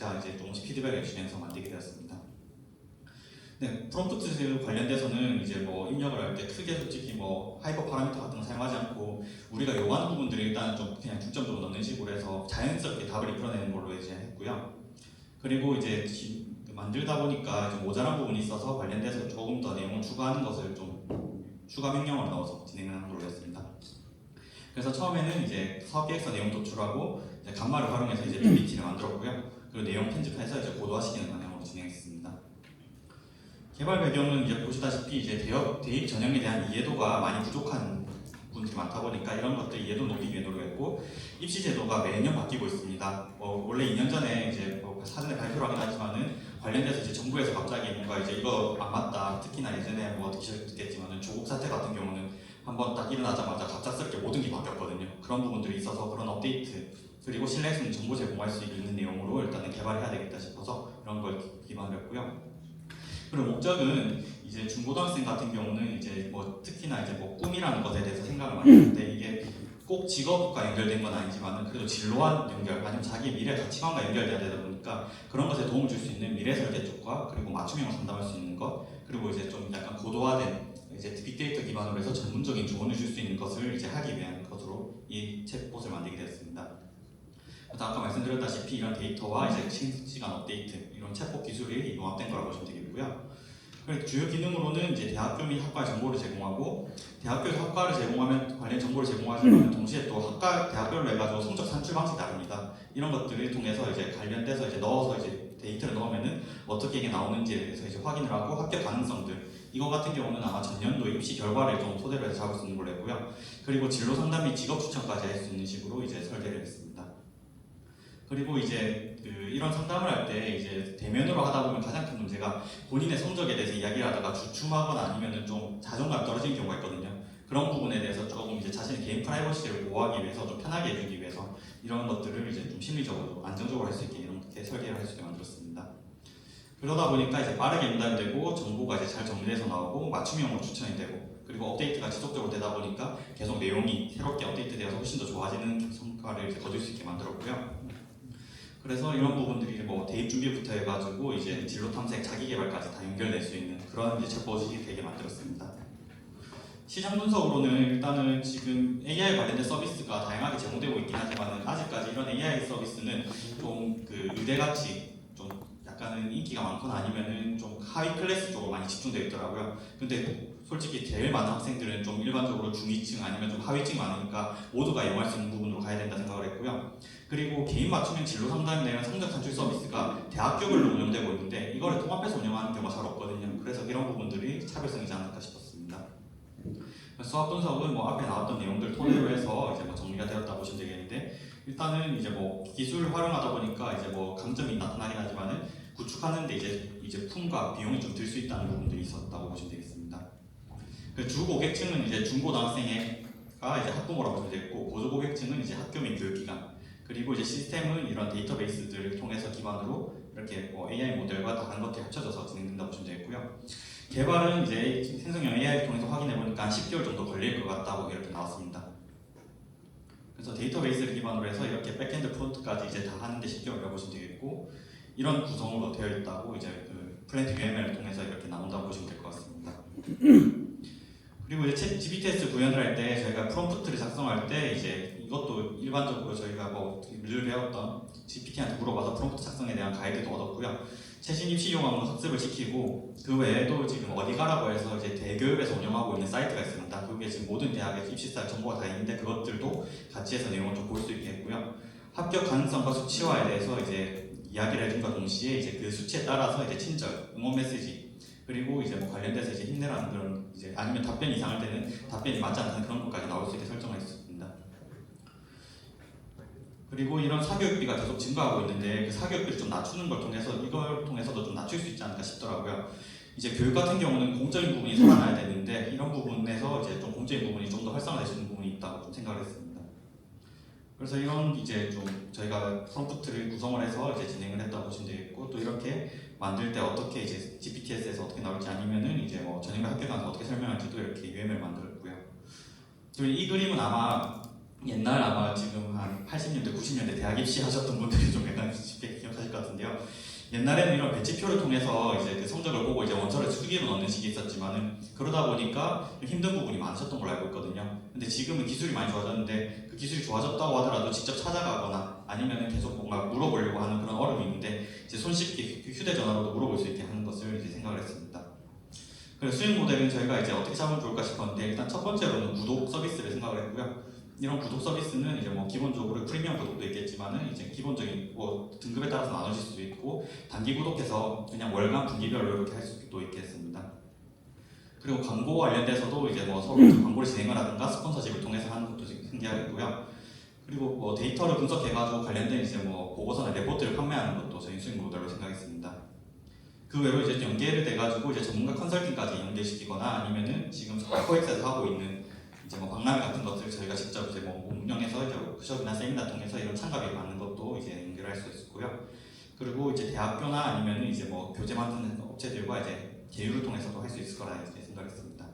각자 이제 조금씩 피드백을 주면서 만들게 되었습니다. 네, 프롬프트 관련돼서는 이제 뭐 입력을 할 때 크게 솔직히 뭐 하이퍼 파라미터 같은 거 사용하지 않고 우리가 요구하는 부분들을 일단 좀 그냥 중점적으로 넣는 식으로 해서 자연스럽게 답을 이끌어내는 걸로 이제 했고요. 그리고 이제 만들다 보니까 좀 모자란 부분이 있어서 관련돼서 조금 더 내용을 추가하는 것을 좀 추가 명령을 넣어서 진행하는 걸로 했습니다. 그래서 처음에는 이제 사업계획서 내용 도출하고 이제 간마를 활용해서 이제 PPT를 만들었고요. 그리고 내용 편집해서 이제 고도화시키는 방향으로 진행했습니다. 개발 배경은 이제 보시다시피 이제 대입 전형에 대한 이해도가 많이 부족한 분들이 많다 보니까 이런 것들 이해도 높이기 위해 노력했고, 입시 제도가 매년 바뀌고 있습니다. 원래 2년 전에 이제 사전에 발표를 하긴 하지만은 관련돼서 이제 정부에서 갑자기 뭔가 이제 이거 안 맞다, 특히나 예전에 뭐 듣겠지만은 조국 사태 같은 경우는 한번 딱 일어나자마자 갑작스럽게 모든 게 바뀌었거든요. 그런 부분들이 있어서 그런 업데이트 그리고 신뢰할 수 있는 정보 제공할 수 있는 내용으로 일단은 개발해야 되겠다 싶어서 이런 걸 기반으로 했고요. 그리고 목적은 이제 중고등학생 같은 경우는 이제 뭐 특히나 이제 뭐 꿈이라는 것에 대해서 생각을 많이 하는데 이게 꼭 직업과 연결된 건 아니지만은 그래도 진로와 연결 아니면 자기 미래 가치관과 연결돼야 되다 보니까 그런 것에 도움을 줄 수 있는 미래 설계 쪽과 그리고 맞춤형을 상담할 수 있는 것 그리고 이제 좀 약간 고도화된 이제 빅데이터 기반으로 해서 전문적인 조언을 줄 수 있는 것을 이제 하기 위한 것으로 이 챗봇을 만들게 되었습니다. 그래서 아까 말씀드렸다시피 이런 데이터와 이제 실시간 업데이트 이런 챗봇 기술이 융합된 거라고 보시면 되겠고요. 그리고 주요 기능으로는 이제 대학교 및 학과 정보를 제공하고 대학교에서 학과를 제공하면 관련 정보를 제공하지만 동시에 또 학과 대학별로 해가지고 성적 산출 방식이 다릅니다. 이런 것들을 통해서 이제 관련돼서 이제 넣어서 이제 데이터를 넣으면은 어떻게 이게 나오는지에 대해서 이제 확인을 하고 합격 가능성들 이거 같은 경우는 아마 전년도 입시 결과를 좀 토대로 해서 잡을 수 있는 걸로 했고요. 그리고 진로 상담 및 직업 추천까지 할 수 있는 식으로 이제 설계를 했습니다. 그리고 이제 이런 상담을 할 때 이제 대면으로 하다 보면 가장 큰 문제가 본인의 성적에 대해서 이야기를 하다가 주춤하거나 아니면은 좀 자존감 떨어지는 경우가 있거든요. 그런 부분에 대해서 조금 이제 자신의 개인 프라이버시를 보호하기 위해서 좀 편하게 해주기 위해서 이런 것들을 이제 좀 심리적으로 안정적으로 할 수 있게 이렇게 설계를 할 수 있게 만들었습니다. 그러다 보니까 이제 빠르게 전달되고 정보가 이제 잘 정리돼서 나오고 맞춤형으로 추천이 되고 그리고 업데이트가 지속적으로 되다 보니까 계속 내용이 새롭게 업데이트되어서 훨씬 더 좋아지는 성과를 이제 거둘 수 있게 만들었고요. 그래서 이런 부분들이 뭐 대입 준비부터 해가지고 이제 진로 탐색, 자기 개발까지 다 연결될 수 있는 그런 이제 챗봇이 되게 만들었습니다. 시장 분석으로는 일단은 지금 AI 관련된 서비스가 다양하게 제공되고 있긴 하지만 아직까지 이런 AI 서비스는 좀 의대같이 좀 약간은 인기가 많거나 아니면은 좀 하위 클래스 쪽으로 많이 집중되어 있더라고요. 근데 솔직히 제일 많은 학생들은 좀 일반적으로 중위층 아니면 좀 하위층 많으니까 모두가 이용할 수 있는 부분으로 가야 된다 생각을 했고요. 그리고 개인 맞춤형 진로 상담이나 성적 산출 서비스가 대학교별로 운영되고 있는데 이거를 통합해서 운영하는 경우가 잘 없거든요. 그래서 이런 부분들이 차별성이지 않을까 싶었습니다. 수학 분석은 뭐 앞에 나왔던 내용들 토대로 해서 이제 뭐 정리가 되었다 보시면 되겠는데 일단은 이제 뭐 기술을 활용하다 보니까 이제 뭐 강점이 나타나긴 하지만은 구축하는데 이제 품과 비용이 좀 들 수 있다는 부분들이 있었다고 보시면 되겠습니다. 그 주 고객층은 이제 중고등학생가 이제 학부모라고 보시면 되겠고 고조 고객층은 이제 학교 및 교육기관 그리고 이제 시스템은 이런 데이터베이스들을 통해서 기반으로 이렇게 뭐 AI 모델과 다른 것들이 합쳐져서 진행된다고 보시면 되겠고요. 개발은 이제 생성형 AI를 통해서 확인해 보니까 10개월 정도 걸릴 것 같다고 이렇게 나왔습니다. 그래서 데이터베이스를 기반으로 해서 이렇게 백엔드 프론트까지 이제 다 하는데 10개월이라고 보시면 되겠고 이런 구성으로 되어 있다고 이제 플랜트 UML을 통해서 이렇게 나온다고 보시면 될 것 같습니다. 그리고 이제 GPTS 구현을 할 때 저희가 프롬프트를 작성할 때 이제 이것도 일반적으로 저희가 뭐 늘 배웠던 GPT한테 물어봐서 프롬프트 작성에 대한 가이드도 얻었고요. 최신 입시 용어만 학습을 시키고 그 외에도 지금 어디 가라고 해서 이제 대교육에서 운영하고 있는 사이트가 있습니다. 그게 지금 모든 대학의 입시 사이트 정보가 다 있는데 그것들도 같이 해서 내용을 좀 볼 수 있게 했고요. 합격 가능성과 수치화에 대해서 이제 이야기를 해준과 동시에 이제 그 수치에 따라서 이제 친절, 응원 메시지 그리고 이제 뭐 관련돼서 이제 힘내라는 그런 이제 아니면 답변이 이상할 때는 답변이 맞지 않는 그런 것까지 나올 수 있게 설정을 했습니다. 그리고 이런 사교육비가 계속 증가하고 있는데 그 사교육비를 좀 낮추는 걸 통해서 이걸 통해서도 좀 낮출 수 있지 않을까 싶더라고요. 이제 교육 같은 경우는 공적인 부분이 살아나야 되는데 이런 부분에서 이제 좀 공적인 부분이 좀 더 활성화될 수 있는 부분이 있다고 좀 생각을 했습니다. 그래서 이런 이제 좀 저희가 프롬프트를 구성을 해서 이제 진행을 했다고 보시면 되겠고 또 이렇게 만들 때 어떻게 이제 GPTS에서 어떻게 나올지 아니면은 이제 뭐 전형과 학교 가서 어떻게 설명할지도 이렇게 UML 만들었고요. 그리고 이 그림은 아마 옛날 아마 지금 한 80년대, 90년대 대학 입시하셨던 분들이 좀 약간 쉽게 기억하실 것 같은데요. 옛날에는 이런 배치표를 통해서 이제 그 성적을 보고 이제 원서를 수기로 넣는 식이 있었지만은 그러다 보니까 좀 힘든 부분이 많으셨던 걸로 알고 있거든요. 근데 지금은 기술이 많이 좋아졌는데 그 기술이 좋아졌다고 하더라도 직접 찾아가거나 아니면 계속 뭔가 물어보려고 하는 그런 어려움이 있는데 이제 손쉽게 휴대전화로도 물어볼 수 있게 하는 것을 이제 생각을 했습니다. 그래서 수익 모델은 저희가 이제 어떻게 잡으면 좋을까 싶었는데 일단 첫 번째로는 구독 서비스를 생각을 했고요. 이런 구독 서비스는 이제 뭐 기본적으로 프리미엄 구독도 있겠지만은 이제 기본적인 뭐 등급에 따라서 나눠질 수도 있고 단기 구독해서 그냥 월간 분기별로 이렇게 할 수도 있겠습니다. 그리고 광고 관련돼서도 이제 뭐 서로 광고를 진행을 하든가 스폰서십을 통해서 하는 것도 생겨있고요. 그리고 뭐 데이터를 분석해가지고 관련된 이제 뭐 보고서나 레포트를 판매하는 것도 저희 수익 모델로 생각했습니다. 그 외로 이제 연계를 돼가지고 이제 전문가 컨설팅까지 연계시키거나 아니면은 지금 코엑스에서 하고 있는 이제 뭐 박람회 같은 것들 저희가 직접 이제 뭐 운영해서 이제 워크숍이나 세미나 통해서 이런 참가비 받는 것도 이제 연결할 수 있고요. 그리고 이제 대학교나 아니면은 이제 뭐 교재 만드는 업체들과 이제 계유를 통해서도 할 수 있을 거라 이제 생각했습니다.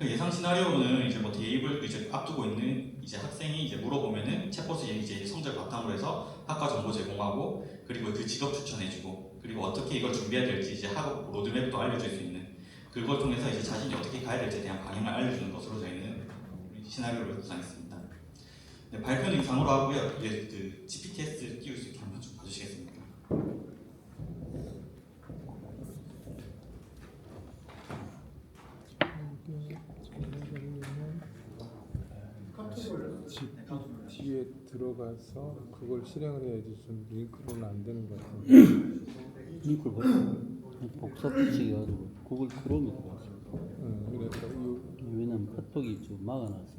예상 시나리오는 이제 뭐 대입을 이제 앞두고 있는 이제 학생이 이제 물어보면은 챗봇이 이제 성적 바탕으로 해서 학과 정보 제공하고 그리고 그 직업 추천해주고 그리고 어떻게 이걸 준비해야 될지 이제 학업 로드맵도 알려줄 수 있는 그걸 통해서 이제 자신이 어떻게 가야 될지에 대한 방향을 알려주는 것으로 저희는 시나리오를 구상했습니다. 네, 발표는 이상으로 하고요. 이제 그 GPTS 띄울 수 있게 한번 좀 봐주시겠습니까? GPT에 들어가서 그걸 실행을 해야지 좀 링크로는 안 되는 것 같은데. 링크를 복사시켜가지고 구글 크롬에 들어갔어요. 그러니까 왜냐면 카톡이 좀 막아놨어.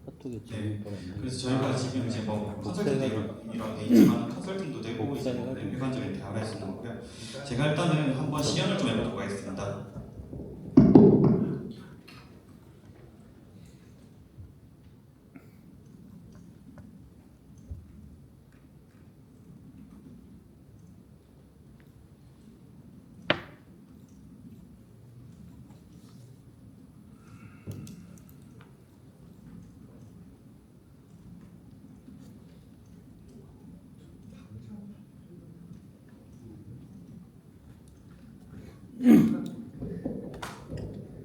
카톡에 네. 지금 안 그래서 저희가 지금 이제 뭐 컨설팅도 이런 돼 있지만 컨설팅도 되고 이제 뭐 일반적인 대화를 할 수 있는 거고요. 제가 일단은 한번 시연을 좀 해보도록 하겠습니다.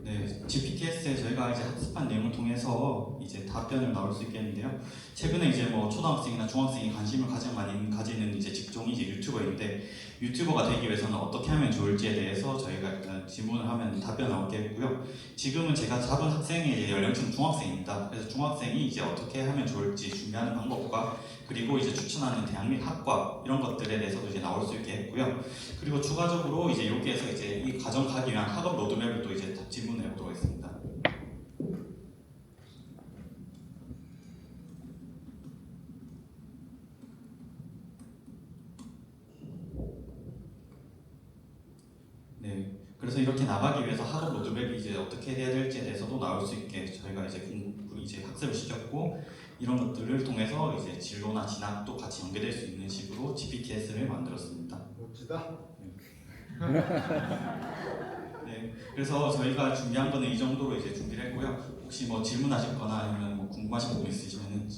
네, GPTS에 저희가 이제 학습한 내용을 통해서 이제 답변을 나올 수 있겠는데요. 최근에 이제 뭐 초등학생이나 중학생이 관심을 가장 많이 가지는 이제 직종이 이제 유튜버인데 유튜버가 되기 위해서는 어떻게 하면 좋을지에 대해서 저희가 일단 질문을 하면 답변 나오겠고요. 지금은 제가 잡은 학생의 이제 연령층 중학생입니다. 그래서 중학생이 이제 어떻게 하면 좋을지 준비하는 방법과 그리고 이제 추천하는 대학 및 학과 이런 것들에 대해서도 이제 나올 수 있게 했고요. 그리고 추가적으로 이제 여기에서 이제 이 과정 가기 위한 학업 로드맵을 또 이제 질문해 보도록 하겠습니다. 네, 그래서 이렇게 나가기 위해서 학업 로드맵이 이제 어떻게 해야 될지에 대해서도 나올 수 있게 저희가 이제 학습을 시켰고 이런 것들을 통해서 이제 진로나 진학도 같이 연계될 수 있는 식으로 GPTS를 만들었습니다. 멋지다. 네, 그래서 저희가 준비한 거는 이 정도로 이제 준비를 했고요. 혹시 뭐 질문하실 거나 아니면 뭐 궁금하신 부분 있으시면은